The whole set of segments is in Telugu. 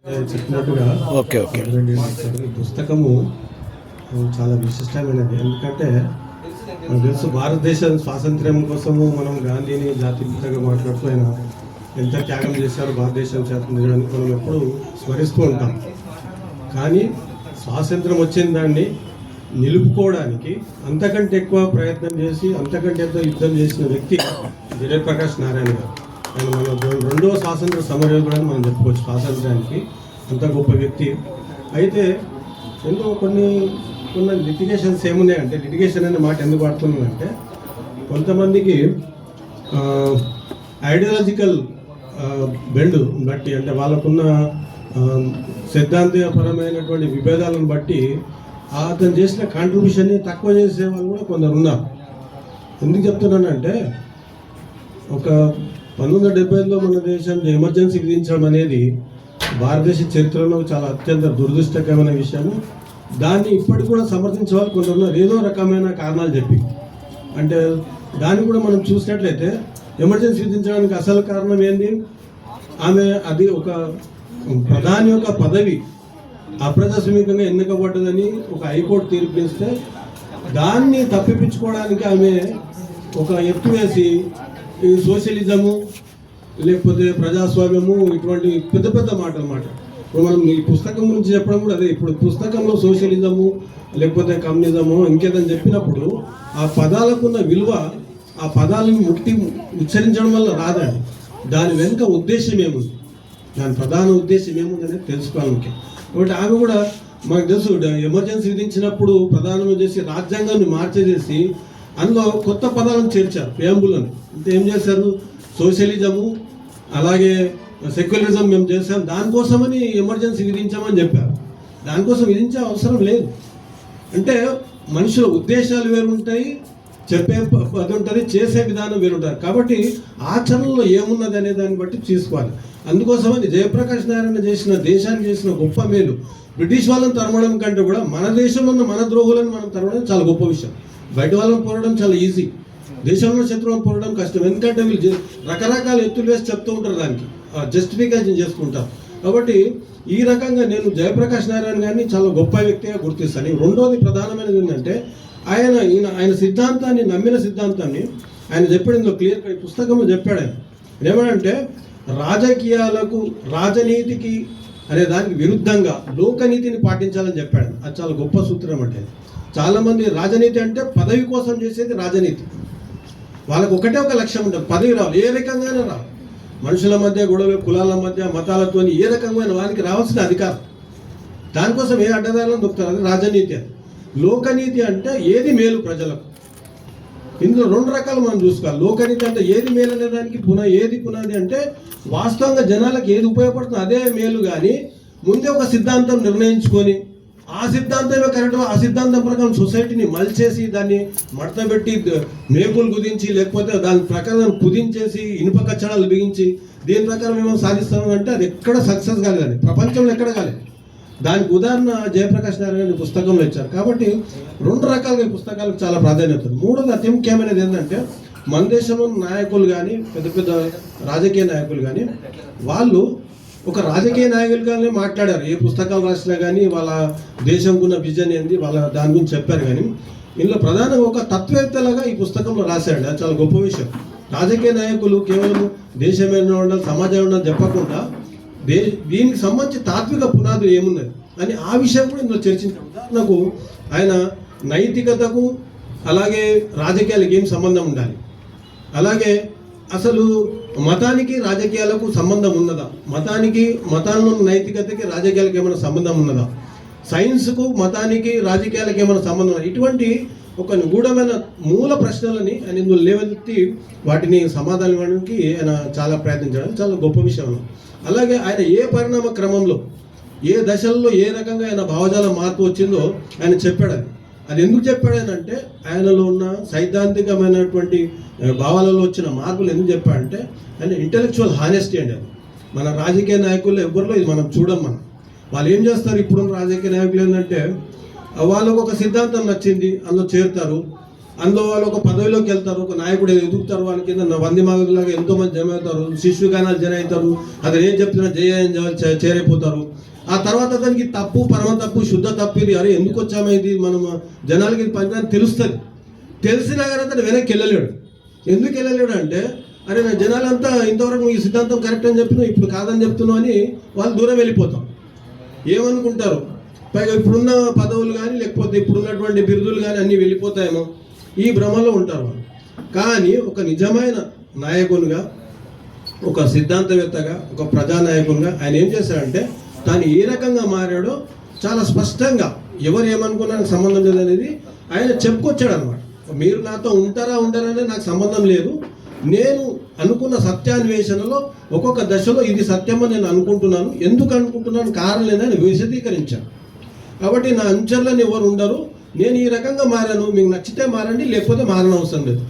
చెప్పినట్టుగా ఓకే ఓకే ఈ పుస్తకము చాలా విశిష్టమైనది. ఎందుకంటే మనకు తెలుసు భారతదేశ స్వాతంత్ర్యం కోసము మనం గాంధీని జాతిపితగా మాట్లాడుతూ ఆయన ఎంత త్యాగం చేశారో భారతదేశం స్వాతంత్ర్యానికి మనం ఎప్పుడు స్మరిస్తూ ఉంటాం. కానీ స్వాతంత్రం వచ్చిన దాన్ని నిలుపుకోవడానికి అంతకంటే ఎక్కువ ప్రయత్నం చేసి అంతకంటే ఎంతో యుద్ధం చేసిన వ్యక్తి జయప్రకాష్ నారాయణ గారు. ఆయన మన రెండవ స్వాతంత్ర సమరయోధుడు అని మనం చెప్పుకోవచ్చు. స్వాతంత్ర్యానికి అంత గొప్ప వ్యక్తి. అయితే ఎందుకు కొన్ని లిటిగేషన్స్ ఏమున్నాయంటే, లిటిగేషన్ అనే మాట ఎందుకు వాడుతున్నానంటే, కొంతమందికి ఐడియాలజికల్ బెండ్ బట్టి, అంటే వాళ్ళకున్న సిద్ధాంతపరమైనటువంటి విభేదాలను బట్టి అతను చేసిన కాంట్రిబ్యూషన్ని తక్కువ చేసే వాళ్ళు కూడా కొందరు ఉన్నారు. ఎందుకు చెప్తున్నానంటే, ఒక 1970లో మన దేశంలో ఎమర్జెన్సీ విధించడం అనేది భారతదేశ చరిత్రలో చాలా అత్యంత దురదృష్టకరమైన విషయము. దాన్ని ఇప్పటికి కూడా సమర్థించే వాళ్ళు కొందరు ఉన్నారు, ఏదో రకమైన కారణాలు చెప్పి. అంటే దాన్ని కూడా మనం చూసినట్లయితే ఎమర్జెన్సీ విధించడానికి అసలు కారణం ఏంది? ఆమె అది ఒక ప్రధాని యొక్క పదవి అప్రజాస్వామికంగా ఎన్నికబడ్డదని ఒక హైకోర్టు తీర్పిస్తే దాన్ని తప్పిపించుకోవడానికి ఆమె ఒక ఎత్తు వేసి ఈ సోషలిజము లేకపోతే ప్రజాస్వామ్యము ఇటువంటి పెద్ద పెద్ద మాటలు మాట. ఇప్పుడు మనం ఈ పుస్తకం గురించి చెప్పడం కూడా అదే. ఇప్పుడు పుస్తకంలో సోషలిజము లేకపోతే కమ్యూనిజము ఇంకేదని చెప్పినప్పుడు ఆ పదాలకున్న విలువ, ఆ పదాలను ఉచ్చరించడం వల్ల రాదండి. దాని వెనుక ఉద్దేశం ఏముంది, దాని ప్రధాన ఉద్దేశం ఏముంది అనేది తెలుసుకోవాలి ముఖ్యం. కాబట్టి ఆమె కూడా మనకు తెలుసు, ఎమర్జెన్సీ విధించినప్పుడు ప్రధానం చేసి రాజ్యాంగాన్ని మార్చేసి అందులో కొత్త పదాలను చేర్చారు, ప్రియాంబులను. అంటే ఏం చేశారు? సోషలిజము అలాగే సెక్యులరిజం మేము చేసాం, దానికోసమని ఎమర్జెన్సీ విధించామని చెప్పారు. దానికోసం విధించే అవసరం లేదు. అంటే మనుషుల ఉద్దేశాలు వేరుంటాయి, చెప్పే అది ఉంటుంది, చేసే విధానం వేరుంటారు. కాబట్టి ఆచరణలో ఏమున్నది అనే దాన్ని బట్టి తీసుకోవాలి. అందుకోసమని జయప్రకాష్ నారాయణ చేసిన, దేశానికి చేసిన గొప్ప మేలు. బ్రిటిష్ వాళ్ళని తరమడం కంటే కూడా మన దేశంలో ఉన్న మన ద్రోహులను మనం తరమడం చాలా గొప్ప విషయం. బయట వాళ్ళని పోరడం చాలా ఈజీ, దేశంలో శత్రువులను పోరడం కష్టం. ఎందుకంటే వీళ్ళు రకరకాల ఎత్తులు వేసి చెప్తూ ఉంటారు, దానికి జస్టిఫికేషన్ చేసుకుంటారు. కాబట్టి ఈ రకంగా నేను జయప్రకాష్ నారాయణ గారిని చాలా గొప్ప వ్యక్తిగా గుర్తిస్తాను. రెండోది ప్రధానమైనది ఏంటంటే, ఆయన సిద్ధాంతాన్ని, నమ్మిన సిద్ధాంతాన్ని ఆయన చెప్పాడు క్లియర్ ఈ పుస్తకంలో చెప్పాడు. ఆయన ఏమంటే, రాజకీయాలకు రాజనీతికి అనే దానికి విరుద్ధంగా లోకనీతిని పాటించాలని చెప్పాడు. అది చాలా గొప్ప సూత్రం. అంటే చాలామంది రాజనీతి అంటే పదవి కోసం చేసేది రాజనీతి. వాళ్ళకు ఒకటే ఒక లక్ష్యం ఉంటుంది, పదవి రావాలి, ఏ రకంగానే రావాలి. మనుషుల మధ్య గొడవ, కులాల మధ్య, మతాలతో ఏ రకంగా వానికి రావాల్సిన అధికారం. దానికోసం ఏ అడ్డదారులను దొరుకుతారు, అది రాజనీతి. అది లోకనీతి అంటే ఏది మేలు ప్రజలకు. ఇందులో రెండు రకాలు మనం చూసుకోవాలి. లోకనీతి అంటే ఏది మేలు అనే దానికి ఏది పునాది అంటే వాస్తవంగా జనాలకు ఏది ఉపయోగపడుతుందో అదే మేలు. కానీ ముందే ఒక సిద్ధాంతం నిర్ణయించుకొని ఆ సిద్ధాంతమే కరెక్ట్, ఆ సిద్ధాంతం ప్రకారం సొసైటీని మలిచేసి దాన్ని మడతబెట్టి మేకులు కుదించి లేకపోతే దాని ప్రకారం కుదించేసి ఇనుప కచ్చడాలు బిగించి దీని ప్రకారం మేము సాధిస్తాము అంటే అది ఎక్కడ సక్సెస్ కాలేదండి, ప్రపంచంలో ఎక్కడ కాలేదు. దానికి ఉదాహరణ జయప్రకాష్ నారాయణ పుస్తకంలో ఇచ్చారు. కాబట్టి రెండు రకాలుగా ఈ పుస్తకాలకు చాలా ప్రాధాన్యత. మూడోది అతి ముఖ్యమైనది ఏంటంటే, మన దేశంలో నాయకులు కానీ పెద్ద పెద్ద రాజకీయ నాయకులు కానీ వాళ్ళు ఒక రాజకీయ నాయకులుగానే మాట్లాడారు. ఏ పుస్తకాలు రాసినా కానీ వాళ్ళ దేశంకు ఉన్న విజన్ ఏంది, వాళ్ళ దాని గురించి చెప్పారు. కానీ ఇందులో ప్రధానంగా ఒక తత్వవేత్తలాగా ఈ పుస్తకంలో రాశాడు. అది చాలా గొప్ప విషయం. రాజకీయ నాయకులు కేవలం దేశమైన ఉండాలి, సమాజం ఉండాలి చెప్పకుండా దీనికి సంబంధించి తాత్విక పునాదులు ఏమున్నది అని ఆ విషయం కూడా ఇందులో చర్చించారు. ఉదాహరణకు ఆయన నైతికతకు అలాగే రాజకీయాలకు ఏం సంబంధం ఉండాలి, అలాగే అసలు మతానికి రాజకీయాలకు సంబంధం ఉన్నదా, మతాల్లో నైతికతకి రాజకీయాలకు ఏమైనా సంబంధం ఉన్నదా, సైన్స్కు మతానికి రాజకీయాలకు ఏమైనా సంబంధం ఉన్నదా, ఇటువంటి ఒక నిగూఢమైన మూల ప్రశ్నలని ఆయన ఇందులో లేవనెత్తి వాటిని సమాధానం ఇవ్వడానికి ఆయన చాలా ప్రయత్నించడం చాలా గొప్ప విషయం. అలాగే ఆయన ఏ పరిణామ క్రమంలో ఏ దశల్లో ఏ రకంగా ఆయన భావజాల మార్పు వచ్చిందో ఆయన చెప్పాడు. అది ఎందుకు చెప్పాడనంటే, ఆయనలో ఉన్న సైద్ధాంతికమైనటువంటి భావాలలో వచ్చిన మార్పులు ఎందుకు చెప్పాడంటే, ఆయన ఇంటెలెక్చువల్ హానెస్టీ అండి. అది మన రాజకీయ నాయకుల్లో ఎవరిలో ఇది మనం చూడం. వాళ్ళు ఏం చేస్తారు, ఇప్పుడున్న రాజకీయ నాయకులు ఏంటంటే, వాళ్ళకు ఒక సిద్ధాంతం నచ్చింది, అందులో చేరుతారు, అందులో వాళ్ళు ఒక పదవిలోకి వెళ్తారు, ఒక నాయకుడు ఎదుగుతారు, వాళ్ళ కింద వంది మాగులాగా ఎంతో మంది జమ అవుతారు, శిష్యుగానాలు జన అవుతారు, అతను ఏం చెప్తున్నా చేరైపోతారు. ఆ తర్వాత అతనికి తప్పు, పరమ తప్పు, శుద్ధ తప్పు, ఇది అరే ఎందుకు వచ్చామో ఇది మనం జనాలకి ఇది పని తెలుస్తుంది. తెలిసినా కానీ అతను వెనక్కి వెళ్ళలేడు. ఎందుకు వెళ్ళలేడు అంటే అరే నా జనాలంతా ఇంతవరకు ఈ సిద్ధాంతం కరెక్ట్ అని చెప్పినా ఇప్పుడు కాదని చెప్తున్నావు అని వాళ్ళు దూరం వెళ్ళిపోతాం. ఏమనుకుంటారు, పైగా ఇప్పుడున్న పదవులు కానీ లేకపోతే ఇప్పుడున్నటువంటి బిరుదులు కానీ అన్నీ వెళ్ళిపోతాయేమో ఈ భ్రమలో ఉంటారు వాళ్ళు. కానీ ఒక నిజమైన నాయకునిగా, ఒక సిద్ధాంతవేత్తగా, ఒక ప్రజానాయకునిగా ఆయన ఏం చేశాడంటే తాను ఏ రకంగా మారాడో చాలా స్పష్టంగా ఎవరు ఏమనుకున్నానికి సంబంధం లేదనేది ఆయన చెప్పుకొచ్చాడు అనమాట. మీరు నాతో ఉంటారా ఉండరనే నాకు సంబంధం లేదు, నేను అనుకున్న సత్యాన్వేషణలో ఒక్కొక్క దశలో ఇది సత్యమని నేను అనుకుంటున్నాను, ఎందుకు అనుకుంటున్నాను కారణం లేదని విశదీకరించాను. కాబట్టి నా అనుచరులను ఎవరు ఉండరు, నేను ఈ రకంగా మారాను, మీకు నచ్చితే మారండి లేకపోతే మారనవసరం లేదు,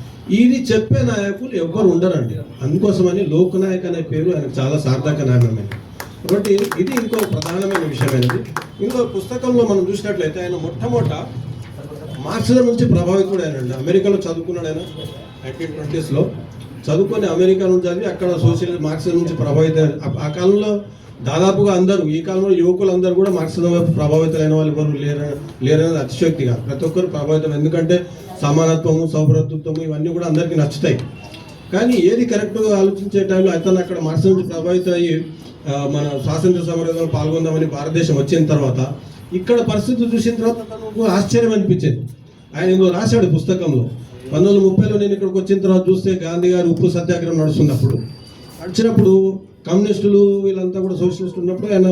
ఇది చెప్పే నాయకులు ఎవ్వరు ఉండరండి. అందుకోసమని లోక్నాయక్ అనే పేరు ఆయనకు చాలా సార్థక నాయకమైనది. కాబట్టి ఇది ఇంకో ప్రధానమైన విషయమైనది. ఇంకో పుస్తకంలో మనం చూసినట్లయితే ఆయన మొట్టమొదట మార్క్సిజం నుంచి ప్రభావితుడు ఆయనండి. అమెరికాలో చదువుకున్నాడు ఆయన 1920s చదువుకొని అమెరికా నుంచి చదివి అక్కడ సోషల్ మార్క్సిజం నుంచి ప్రభావితం. ఆ కాలంలో దాదాపుగా అందరూ, ఈ కాలంలో యువకులందరూ కూడా మార్క్సిజం వైపు ప్రభావితమైన వాళ్ళు ఎవరు లేరనేది అతిశయోక్తి కాదు. ప్రతి ఒక్కరు ప్రభావితం. ఎందుకంటే సమానత్వము, సౌభ్రతత్వము ఇవన్నీ కూడా అందరికీ నచ్చుతాయి. కానీ ఏది కరెక్ట్గా ఆలోచించే టైంలో అతను అక్కడ మార్క్సిజం నుంచి ప్రభావితం అయ్యి మన స్వాతంత్ర సమరంలో పాల్గొందామని భారతదేశం వచ్చిన తర్వాత ఇక్కడ పరిస్థితులు చూసిన తర్వాత తనకు ఆశ్చర్యం అనిపించింది. ఆయన ఇందులో రాశాడు పుస్తకంలో, 1930లో నేను ఇక్కడికి వచ్చిన తర్వాత చూస్తే గాంధీ గారు ఉప్పు సత్యాగ్రహం నడిచినప్పుడు కమ్యూనిస్టులు వీళ్ళంతా కూడా సోషలిస్టులు ఉన్నప్పుడు ఆయన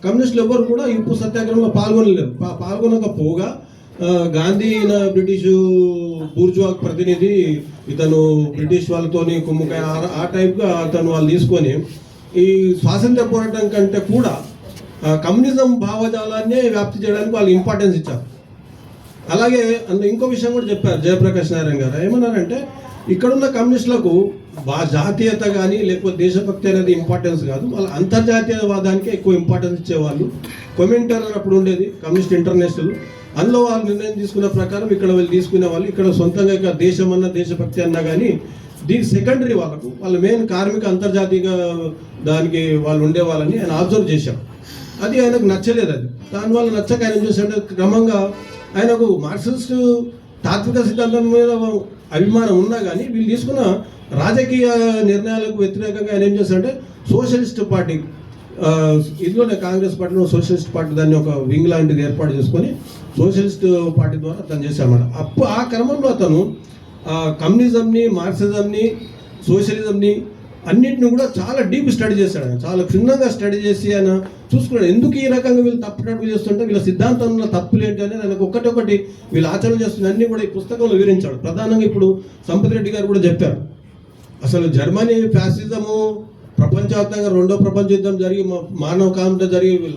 కమ్యూనిస్టులు ఎవరు కూడా ఈ ఉప్పు సత్యాగ్రహంలో పాల్గొనలేరు. పాల్గొనకపోగా గాంధీ బ్రిటిషు బూర్జువా ప్రతినిధి, ఇతను బ్రిటిష్ వాళ్ళతోని కుమ్ముకాయ ఆ టైప్గా అతను వాళ్ళు తీసుకొని ఈ స్వాతంత్ర పోరాటం కంటే కూడా కమ్యూనిజం భావజాలాన్నే వ్యాప్తి చేయడానికి వాళ్ళు ఇంపార్టెన్స్ ఇచ్చారు. అలాగే ఇంకో విషయం కూడా చెప్పారు జయప్రకాష్ నారాయణ గారు. ఏమన్నారంటే ఇక్కడున్న కమ్యూనిస్టులకు జాతీయత కానీ లేకపోతే దేశభక్తి అనేది ఇంపార్టెన్స్ కాదు, వాళ్ళ అంతర్జాతీయవాదానికే ఎక్కువ ఇంపార్టెన్స్ ఇచ్చేవాళ్ళు. కొమింటర్ అప్పుడు ఉండేది కమ్యూనిస్ట్ ఇంటర్నేషనల్, అందులో వాళ్ళు నిర్ణయం తీసుకున్న ప్రకారం ఇక్కడ వాళ్ళు తీసుకునే వాళ్ళు, ఇక్కడ సొంతంగా ఇక్కడ దేశం అన్న దేశభక్తి అన్నా కానీ దీని సెకండరీ వాళ్ళ మెయిన్ కార్మిక అంతర్జాతీయ దానికి వాళ్ళు ఉండేవాళ్ళని ఆయన అబ్జర్వ్ చేశాం. అది ఆయనకు నచ్చలేదు. అది దానివల్ల నచ్చక ఆయన చూసాడు క్రమంగా ఆయనకు మార్క్సిస్ట్ తాత్విక సిద్ధాంతం మీద అభిమానం ఉన్నా కానీ వీళ్ళు తీసుకున్న రాజకీయ నిర్ణయాలకు వ్యతిరేకంగా ఆయన ఏం చేశాడంటే సోషలిస్ట్ పార్టీ, ఇందులోనే కాంగ్రెస్ పార్టీలో సోషలిస్ట్ పార్టీ దాన్ని ఒక వింగ్ లాంటిది ఏర్పాటు చేసుకొని సోషలిస్ట్ పార్టీ ద్వారా అతను చేశాడన్నమాట. ఆ క్రమంలో అతను కమ్యూనిజంని, మార్క్సిజంని, సోషలిజంని అన్నింటిని కూడా చాలా డీప్ స్టడీ చేశాడు. ఆయన చాలా క్షుణ్ణంగా స్టడీ చేసి ఆయన చూసుకున్నాడు ఎందుకు ఈ రకంగా వీళ్ళు తప్పునట్టు చేస్తుంటే వీళ్ళ సిద్ధాంతంలో తప్పులు ఏంటి అని ఆయనకు ఒకటి వీళ్ళు ఆచరణ చేస్తున్న అన్ని కూడా ఈ పుస్తకంలో వివరించాడు. ప్రధానంగా ఇప్పుడు సంపత్ రెడ్డి గారు కూడా చెప్పారు, అసలు జర్మనీ ఫ్యాసిజము ప్రపంచవ్యాప్తంగా రెండో ప్రపంచ యుద్ధం జరిగి మానవ కాలంలో జరిగి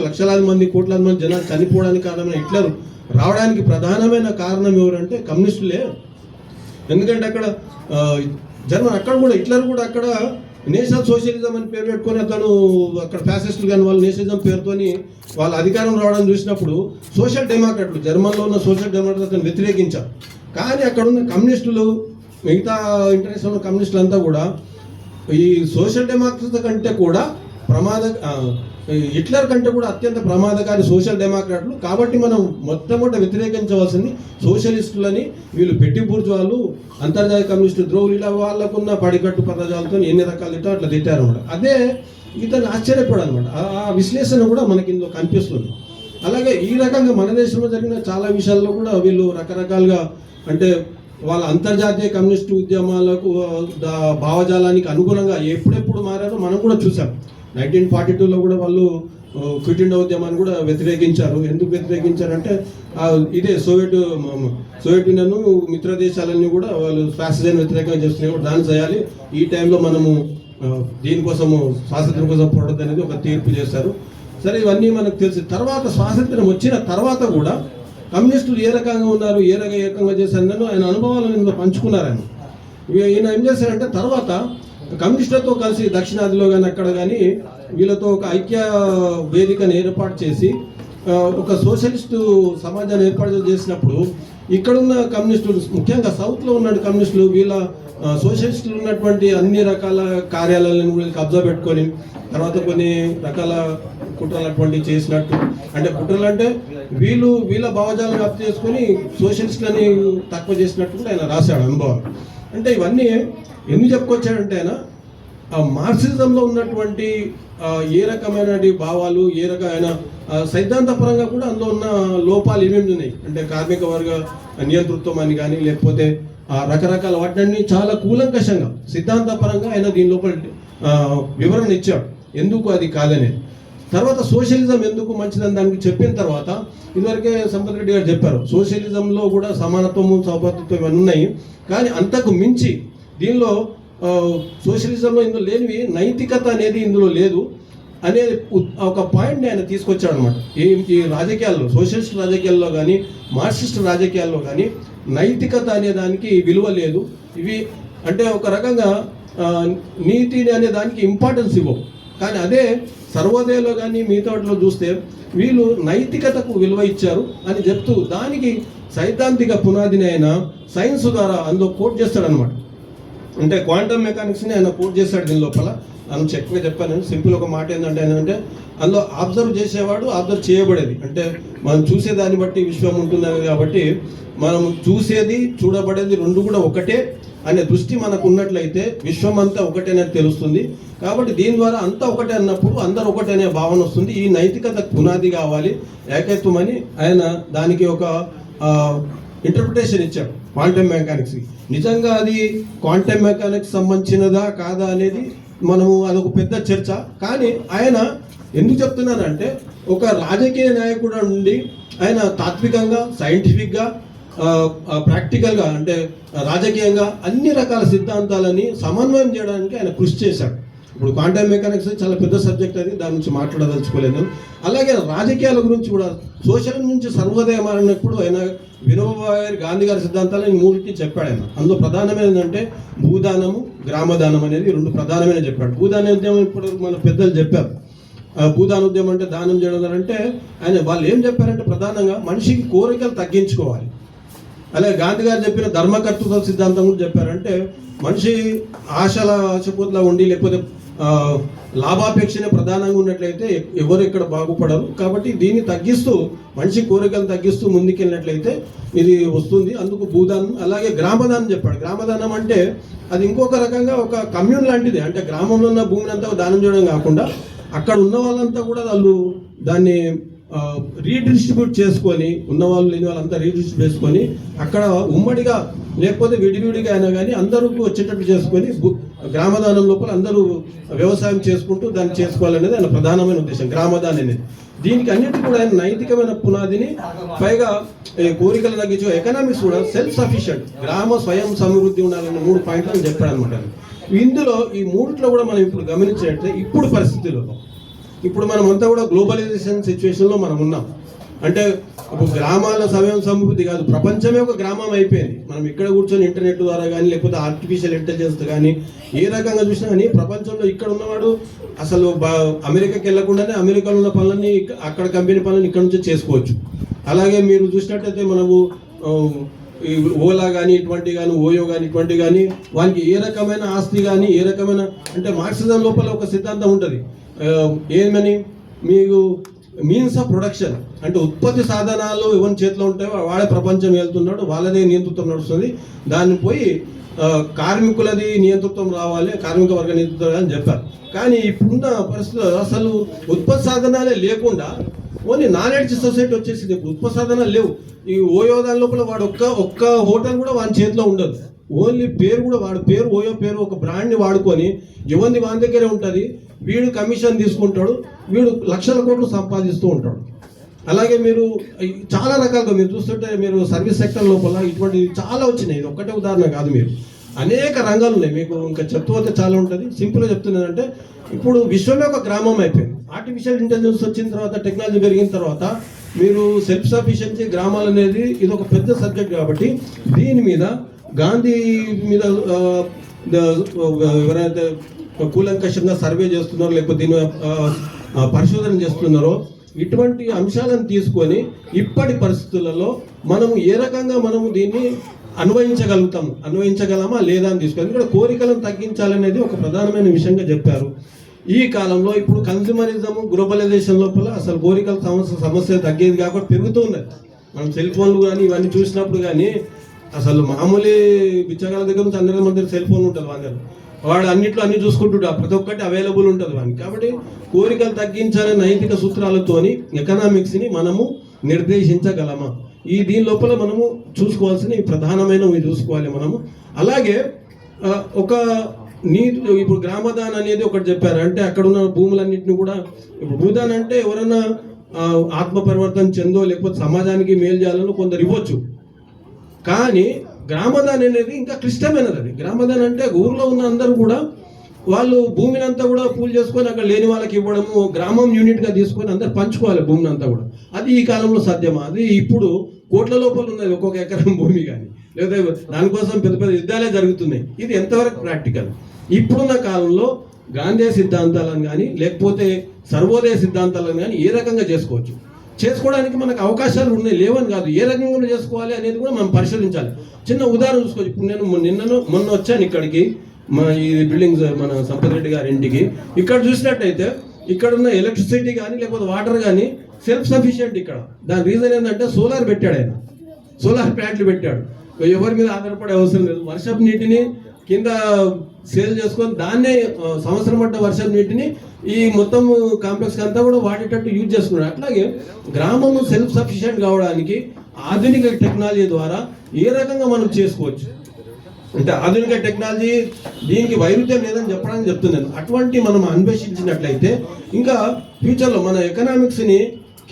లక్షలాది మంది కోట్లాది మంది జనాలు చనిపోవడానికి కారణమైన హిట్లర్ రావడానికి ప్రధానమైన కారణం ఎవరంటే కమ్యూనిస్టులే. ఎందుకంటే అక్కడ జర్మన్ అక్కడ కూడా హిట్లర్ కూడా అక్కడ నేషనల్ సోషలిజం అని పేరు పెట్టుకొని అతను అక్కడ ఫ్యాసిస్టులు కానీ వాళ్ళు నేషనలిజం పేరుతోని వాళ్ళ అధికారం రావడం చూసినప్పుడు సోషల్ డెమోక్రాట్లు, జర్మన్లో ఉన్న సోషల్ డెమోక్రాట్లు అతను వ్యతిరేకించారు. కానీ అక్కడ ఉన్న కమ్యూనిస్టులు, మిగతా ఇంటర్నేషనల్ కమ్యూనిస్టులు అంతా కూడా ఈ సోషల్ డెమోక్రసీ కంటే కూడా హిట్లర్ కంటే కూడా అత్యంత ప్రమాదకారి సోషల్ డెమోక్రాట్లు. కాబట్టి మనం మొట్టమొదట వ్యతిరేకించవలసింది సోషలిస్టులని, వీళ్ళు పెట్టి బూర్జువాలు, అంతర్జాతీయ కమ్యూనిస్టు ద్రోహులు, ఇలా వాళ్ళకున్న పడికట్టు పదజాలతో ఎన్ని రకాలు తిట్టో అట్లా తిట్టారు అనమాట. అదే ఇతను ఆశ్చర్యపడు అనమాట. ఆ విశ్లేషణ కూడా మనకి ఇందులో కనిపిస్తుంది. అలాగే ఈ రకంగా మన దేశంలో జరిగిన చాలా విషయాల్లో కూడా వీళ్ళు రకరకాలుగా అంటే వాళ్ళ అంతర్జాతీయ కమ్యూనిస్టు ఉద్యమాలకు భావజాలానికి అనుగుణంగా ఎప్పుడెప్పుడు మారారో మనం కూడా చూసాం. 1942లో కూడా వాళ్ళు క్విట్ ఇండియా ఉద్యమాన్ని కూడా వ్యతిరేకించారు. ఎందుకు వ్యతిరేకించారంటే ఇదే సోవియట్ యూనియన్ మిత్ర దేశాలన్నీ కూడా వాళ్ళు ఫ్యాసిజం వ్యతిరేకంగా చేస్తున్నాయి, దాన్ని చేయాలి, ఈ టైంలో మనము దీనికోసము స్వాతంత్రం కోసం పోరాటం అనేది ఒక తీర్పు చేశారు. సరే, ఇవన్నీ మనకు తెలిసి తర్వాత స్వాతంత్రం వచ్చిన తర్వాత కూడా కమ్యూనిస్టులు ఏ రకంగా ఉన్నారు, ఏ రకంగా చేశారని ఆయన అనుభవాలను ఇందులో పంచుకున్నారు. ఈయన ఏం చేశారంటే తర్వాత కమ్యూనిస్టులతో కలిసి దక్షిణాదిలో కానీ అక్కడ కానీ వీళ్ళతో ఒక ఐక్య వేదికను ఏర్పాటు చేసి ఒక సోషలిస్టు సమాజాన్ని ఏర్పాటు చేసినప్పుడు ఇక్కడున్న కమ్యూనిస్టులు, ముఖ్యంగా సౌత్లో ఉన్న కమ్యూనిస్టులు, వీళ్ళ సోషలిస్టులు ఉన్నటువంటి అన్ని రకాల కార్యాలయాలను వీళ్ళు కబ్జా పెట్టుకొని తర్వాత కొన్ని రకాల కుట్రలు అటువంటివి చేసినట్టు, అంటే కుట్రలు అంటే వీళ్ళ భావజాలను వ్యాప్తి చేసుకొని సోషలిస్టులని తక్కువ చేసినట్టు కూడా ఆయన రాశాడు అనుభవం. అంటే ఇవన్నీ ఎందుకు చెప్పుకొచ్చాడంటే ఆయన మార్క్సిజంలో ఉన్నటువంటి ఏ రకమైన భావాలు, ఏ రకమైన సైద్ధాంతపరంగా కూడా అందులో ఉన్న లోపాలు ఏమేమి ఉన్నాయి అంటే కార్మిక వర్గ నియంతృత్వం అని కానీ లేకపోతే రకరకాల వాటిని చాలా కూలంకషంగా సిద్ధాంతపరంగా ఆయన దీని లోపల వివరణ ఇచ్చాడు ఎందుకు అది కాదనేది. తర్వాత సోషలిజం ఎందుకు మంచిదని దానికి చెప్పిన తర్వాత ఇదివరకే సంపత్ రెడ్డి గారు చెప్పారు, సోషలిజంలో కూడా సమానత్వము సౌభాతృత్వం ఇవన్నీ ఉన్నాయి, కానీ అంతకు మించి దీనిలో సోషలిజంలో ఇందులో లేనివి నైతికత అనేది ఇందులో లేదు అనేది ఒక పాయింట్ని ఆయన తీసుకొచ్చాడు అనమాట. ఈ రాజకీయాల్లో, సోషలిస్ట్ రాజకీయాల్లో కానీ మార్క్సిస్ట్ రాజకీయాల్లో కానీ నైతికత అనే దానికి విలువ లేదు. ఇవి అంటే ఒక రకంగా నీతి అనే దానికి ఇంపార్టెన్స్ ఇవ్వవు. కానీ అదే సర్వోదయలో కానీ మిగతా వాటిలో చూస్తే వీళ్ళు నైతికతకు విలువ ఇచ్చారు అని చెప్తూ దానికి సైద్ధాంతిక పునాదిని ఆయన సైన్స్ ద్వారా అందులో కోట్ చేస్తాడనమాట. అంటే క్వాంటమ్ మెకానిక్స్ని ఆయన కోట్ చేశాడు దీని లోపల. మనం చెక్గా చెప్పాను, సింపుల్ ఒక మాట ఏంటంటే అందులో అబ్జర్వ్ చేసేవాడు, అబ్జర్వ్ చేయబడేది, అంటే మనం చూసేదాన్ని బట్టి విశ్వం ఉంటున్నది కాబట్టి మనం చూసేది చూడబడేది రెండు కూడా ఒకటే అనే దృష్టి మనకు ఉన్నట్లయితే విశ్వం అంతా ఒకటే అనేది తెలుస్తుంది. కాబట్టి దీని ద్వారా అంతా ఒకటే అన్నప్పుడు అందరూ ఒకటే అనే భావన వస్తుంది. ఈ నైతికత పునాది కావాలి, ఏకత్వం అని ఆయన దానికి ఒక ఇంటర్ప్రిటేషన్ ఇచ్చాడు క్వాంటమ్ మెకానిక్స్. నిజంగా అది క్వాంటమ్ మెకానిక్స్ సంబంధించినదా కాదా అనేది మనము అదొక పెద్ద చర్చ. కానీ ఆయన ఎందుకు చెప్తున్నానంటే ఒక రాజకీయ నాయకుడు నుండి ఆయన తాత్వికంగా, సైంటిఫిక్గా, ప్రాక్టికల్గా అంటే రాజకీయంగా అన్ని రకాల సిద్ధాంతాలని సమన్వయం చేయడానికి ఆయన కృషి చేశాడు. ఇప్పుడు క్వాంటమ్ మెకానిక్స్ చాలా పెద్ద సబ్జెక్ట్, అది దాని నుంచి మాట్లాడదలుచుకోలేదు. అలాగే రాజకీయాల గురించి కూడా సోషల్ నుంచి సర్వోదయం అన్నప్పుడు ఆయన వినోబా గాంధీ గారి సిద్ధాంతాలను మూడింటిని చెప్పాడు ఆయన. అందులో ప్రధానమైన ఏంటంటే భూదానము, గ్రామదానం అనేది రెండు ప్రధానమైన చెప్పాడు. భూదాన ఉద్యమం ఇప్పుడు మన పెద్దలు చెప్పారు. భూదాన ఉద్యమం అంటే దానం చేయడం అంటే ఆయన వాళ్ళు ఏం చెప్పారంటే ప్రధానంగా మనిషికి కోరికలు తగ్గించుకోవాలి. అలాగే గాంధీ గారు చెప్పిన ధర్మకర్తృత్వ సిద్ధాంతం కూడా చెప్పారంటే మనిషి ఆశపోతులా ఉండి లేకపోతే లాభాపేక్షనే ప్రధానంగా ఉన్నట్లయితే ఎవరు ఇక్కడ బాగుపడరు. కాబట్టి దీన్ని తగ్గిస్తూ మనిషి కోరికలు తగ్గిస్తూ ముందుకెళ్ళినట్లయితే ఇది వస్తుంది. అందుకు భూదానం, అలాగే గ్రామదానం చెప్పాడు. గ్రామదానం అంటే అది ఇంకొక రకంగా ఒక కమ్యూన్ లాంటిది. అంటే గ్రామంలో ఉన్న భూమిని అంతా దానం చేయడం కాకుండా అక్కడ ఉన్న వాళ్ళంతా కూడా వాళ్ళు దాన్ని రీడిస్ట్రిబ్యూట్ చేసుకొని, ఉన్నవాళ్ళు లేని వాళ్ళంతా రీడిస్ట్రిబ్యూట్ చేసుకొని అక్కడ ఉమ్మడిగా లేకపోతే విడివిడిగా అయినా కానీ అందరికీ వచ్చేటట్టు చేసుకొని గ్రామదానం లోపల అందరూ వ్యవసాయం చేసుకుంటూ దాన్ని చేసుకోవాలనేది ఆయన ప్రధానమైన ఉద్దేశం గ్రామదానం అనేది. దీనికి అన్నిటికీ కూడా ఆయన నైతికమైన పునాదిని, పైగా కోరికలు తగ్గించు, ఎకనామిక్స్ కూడా సెల్ఫ్ సఫిషియంట్, గ్రామ స్వయం సమృద్ధి ఉండాలనే 3 పాయింట్లను చెప్పాడు అనమాట. ఇందులో ఈ మూడిట్లో కూడా మనం ఇప్పుడు గమనించినట్లయితే ఇప్పుడు పరిస్థితుల్లో ఇప్పుడు మనం అంతా కూడా గ్లోబలైజేషన్ సిచ్యువేషన్లో మనం ఉన్నాం. అంటే ఇప్పుడు గ్రామాల స్వయం సమృద్ధి కాదు, ప్రపంచమే ఒక గ్రామం అయిపోయింది. మనం ఇక్కడ కూర్చొని ఇంటర్నెట్ ద్వారా కానీ లేకపోతే ఆర్టిఫిషియల్ ఇంటెలిజెన్స్ కానీ ఏ రకంగా చూసినా కానీ ప్రపంచంలో ఇక్కడ ఉన్నవాడు అసలు అమెరికాకి వెళ్ళకుండానే అమెరికాలో ఉన్న పనులన్నీ అక్కడ కంపెనీ పనులను ఇక్కడ నుంచి చేసుకోవచ్చు. అలాగే మీరు చూసినట్టయితే మనము ఈ ఓలా కానీ ఇటువంటి కానీ ఓయో కానీ ఇటువంటి కానీ వానికి ఏ రకమైన ఆస్తి కానీ ఏ రకమైన అంటే మార్క్సిజం లోపల ఒక సిద్ధాంతం ఉంటుంది. ఏమని మీకు మీన్స్ ఆఫ్ ప్రొడక్షన్ అంటే ఉత్పత్తి సాధనాలు ఎవరి చేతిలో ఉంటాయో వాడే ప్రపంచం వెళ్తున్నాడు, వాళ్ళదే నియంతృత్వం నడుస్తుంది. దాన్ని పోయి కార్మికులది నియంతృత్వం రావాలి, కార్మిక వర్గ నియంతృత్వం అని చెప్పారు. కానీ ఇప్పుడున్న పరిస్థితుల్లో అసలు ఉత్పత్తి సాధనాలే లేకుండా ఓన్లీ నాలెడ్జ్ సొసైటీ వచ్చేసింది. ఇప్పుడు ఉత్పత్తి సాధనాలు లేవు. ఈ ఓయో దాని లోపల వాడు ఒక్క హోటల్ కూడా వాని చేతిలో ఉండదు. ఓన్లీ పేరు కూడా వాడు పేరు ఓయో పేరు ఒక బ్రాండ్ని వాడుకొని ఎవరిని వాని దగ్గరే ఉంటుంది. వీడు కమిషన్ తీసుకుంటాడు, వీడు లక్షల కోట్లు సంపాదిస్తూ ఉంటాడు. అలాగే మీరు చాలా రకాలుగా మీరు చూస్తుంటే మీరు సర్వీస్ సెక్టర్ లోపల ఇటువంటి చాలా వచ్చినాయి. ఇది ఒక్కటే ఉదాహరణ కాదు, మీరు అనేక రంగాలు ఉన్నాయి. మీకు ఇంకా చెప్తే చాలా ఉంటుంది. సింపుల్గా చెప్తున్నానంటే ఇప్పుడు విశ్వమే ఒక గ్రామం అయిపోయింది. ఆర్టిఫిషియల్ ఇంటెలిజెన్స్ వచ్చిన తర్వాత, టెక్నాలజీ పెరిగిన తర్వాత మీరు సెల్ఫ్ సఫిషియన్సీ గ్రామాలు అనేది ఇది ఒక పెద్ద సబ్జెక్ట్. కాబట్టి దీని మీద గాంధీ మీద ఎవరైతే కూలంకషంగా సర్వే చేస్తున్నారో లేకపోతే దీని పరిశోధన చేస్తున్నారో ఇటువంటి అంశాలను తీసుకొని ఇప్పటి పరిస్థితులలో మనము ఏ రకంగా మనము దీన్ని అన్వయించగలమా లేదా అని తీసుకొని ఇక్కడ కోరికలను తగ్గించాలనేది ఒక ప్రధానమైన విషయంగా చెప్పారు. ఈ కాలంలో ఇప్పుడు కన్స్యూమరిజం గ్లోబలైజేషన్ లోపల అసలు కోరికల సమస్య తగ్గేది కాబట్టి పెరుగుతూ ఉన్నది. మనం సెల్ ఫోన్లు కానీ ఇవన్నీ చూసినప్పుడు కానీ అసలు మామూలు బిచ్చగాళ్ళ దగ్గర నుంచి అందరి దగ్గర సెల్ ఫోన్ ఉంటుంది వాడు అన్నిట్లో అన్ని చూసుకుంటుంటాడు, ప్రతి ఒక్కటి అవైలబుల్ ఉంటుంది వానికి. కాబట్టి కోరికలు తగ్గించాలనే నైతిక సూత్రాలతోని ఎకనామిక్స్ని మనము నిర్దేశించగలమా, దీని లోపల మనము చూసుకోవాల్సిన ప్రధానమైనవి చూసుకోవాలి మనము. అలాగే ఒక ఇప్పుడు గ్రామదాన్ అనేది ఒకటి చెప్పారు. అంటే అక్కడ ఉన్న భూములన్నింటినీ కూడా ఇప్పుడు భూదాన్ అంటే ఎవరైనా ఆత్మ పరివర్తన చెందో లేకపోతే సమాజానికి మేలు చేయాలని కొందరు ఇవ్వచ్చు. కానీ గ్రామదాన్ అనేది ఇంకా క్లిష్టమైనది. అది గ్రామదాన్ అంటే ఊర్లో ఉన్న అందరూ కూడా వాళ్ళు భూమిని అంతా కూడా పూల్ చేసుకొని అక్కడ లేని వాళ్ళకి ఇవ్వడము, గ్రామం యూనిట్గా తీసుకొని అందరు పంచుకోవాలి భూమిని అంతా కూడా. అది ఈ కాలంలో సాధ్యమా? అది ఇప్పుడు కోట్ల లోపల ఉన్నది ఒక్కొక్క ఎకరం భూమి కానీ, లేదా దానికోసం పెద్ద పెద్ద యుద్ధాలే జరుగుతున్నాయి. ఇది ఎంతవరకు ప్రాక్టికల్? ఇప్పుడున్న కాలంలో గాంధీ సిద్ధాంతాలను కానీ లేకపోతే సర్వోదయ సిద్ధాంతాలను కానీ ఏ రకంగా చేసుకోవడానికి మనకు అవకాశాలు ఉన్నాయి, లేవని కాదు. ఏ రకంగా చేసుకోవాలి అనేది కూడా మనం పరిశోధించాలి. చిన్న ఉదాహరణ చూసుకోవచ్చు. ఇప్పుడు నేను మొన్న వచ్చాను ఇక్కడికి, ఈ బిల్డింగ్స్ మన సంపత్ రెడ్డి గారి ఇంటికి. ఇక్కడ చూసినట్టయితే ఇక్కడ ఉన్న ఎలక్ట్రిసిటీ కానీ లేకపోతే వాటర్ కానీ సెల్ఫ్ సఫిషియెంట్ ఇక్కడ. దాని రీజన్ ఏంటంటే సోలార్ పెట్టాడు ఆయన, సోలార్ ప్లాంట్లు పెట్టాడు. ఎవరి మీద ఆధారపడే అవసరం లేదు. వర్షపు నీటిని కింద సేల్ చేసుకొని దాన్నే సంవత్సరం పడ్డ వర్షపు నీటిని ఈ మొత్తం కాంప్లెక్స్ అంతా కూడా వాడేటట్టు యూజ్ చేసుకున్నాడు. అట్లాగే గ్రామము సెల్ఫ్ సఫిషియెంట్ కావడానికి ఆధునిక టెక్నాలజీ ద్వారా ఏ రకంగా మనం చేసుకోవచ్చు అంటే ఆధునిక టెక్నాలజీ దీనికి వైరుధ్యం లేదని చెప్పడానికి చెప్తున్నాను. అటువంటి మనం అన్వేషించినట్లయితే ఇంకా ఫ్యూచర్లో మన ఎకనామిక్స్ని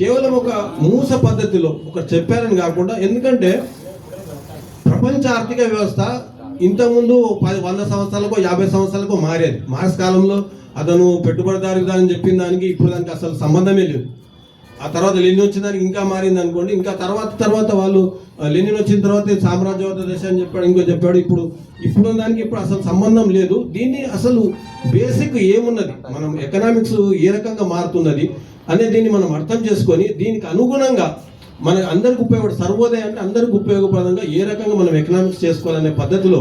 కేవలం ఒక మూస పద్ధతిలో ఒక చెప్పారని కాకుండా, ఎందుకంటే ప్రపంచ ఆర్థిక వ్యవస్థ ఇంతకుముందు 100 సంవత్సరాలకో 50 సంవత్సరాలకో మారేది. మార్స్ కాలంలో అతను పెట్టుబడిదారు అని చెప్పిన దానికి ఇప్పుడు దానికి అసలు సంబంధమే లేదు. ఆ తర్వాత లెనిన్ వచ్చిన దానికి ఇంకా మారింది అనుకోండి. ఇంకా తర్వాత వాళ్ళు లెనిన్ వచ్చిన తర్వాత సామ్రాజ్యవాద దశ అని చెప్పాడు, ఇంకో చెప్పాడు. ఇప్పుడు దానికి ఇప్పుడు అసలు సంబంధం లేదు. దీన్ని అసలు బేసిక్ ఏమున్నది, మనం ఎకనామిక్స్ ఏ రకంగా మారుతున్నది అనే దీన్ని మనం అర్థం చేసుకొని దీనికి అనుగుణంగా మన అందరికి సర్వోదయ అంటే అందరికి ఉపయోగపడంగా ఏ రకంగా మనం ఎకనామిక్స్ చేసుకోవాలనే పద్ధతిలో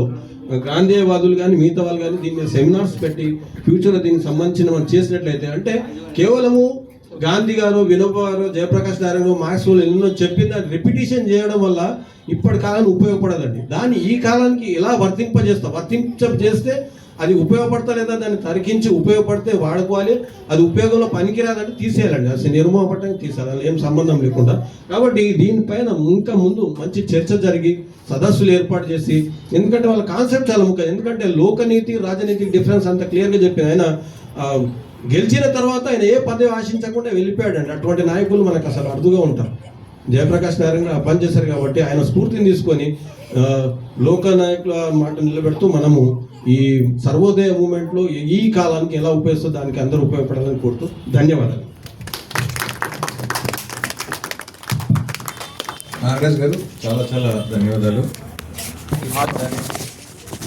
గాంధీవాదులు కానీ మిగతా వాళ్ళు కానీ దీని మీద సెమినార్స్ పెట్టి ఫ్యూచర్లో దీనికి సంబంధించిన మనం చేసినట్లయితే, అంటే కేవలము గాంధీ గారు, వినోబా గారు, జయప్రకాష్ నారాయణ, మార్క్స్ ఎన్నో చెప్పింది దాన్ని రిపిటేషన్ చేయడం వల్ల ఇప్పటి కాలానికి ఉపయోగపడదండి. దాన్ని ఈ కాలానికి ఎలా వర్తింపజేస్తే అది ఉపయోగపడతా లేదా దాన్ని తరికించి ఉపయోగపడితే వాడుకోవాలి, అది ఉపయోగంలో పనికిరాదంటే తీసేయాలండి. అసలు నిర్మూలపడటానికి తీసేయాలి, ఏం సంబంధం లేకుండా. కాబట్టి దీనిపైన ఇంకా ముందు మంచి చర్చ జరిగి సదస్సులు ఏర్పాటు చేసి, ఎందుకంటే వాళ్ళ కాన్సెప్ట్ చాలా ముఖ్యం. ఎందుకంటే లోకనీతి రాజనీతికి డిఫరెన్స్ అంత క్లియర్గా చెప్పిన ఆయన గెలిచిన తర్వాత ఆయన ఏ పదవి ఆశించకుండా వెళ్ళిపోయాడండి. అటువంటి నాయకులు మనకు అసలు అరుదుగా ఉంటారు. జయప్రకాష్ నారాయణ పనిచేశారు కాబట్టి ఆయన స్ఫూర్తిని తీసుకొని లోక నాయకుల మాట నిలబెడుతూ మనము ఈ సర్వోదయ మూమెంట్లో ఈ కాలానికి ఎలా ఉపయోగిస్తుందో దానికి అందరూ ఉపయోగపడాలని కోరుతూ ధన్యవాదాలు. నాగరాజ్ గారు చాలా ధన్యవాదాలు.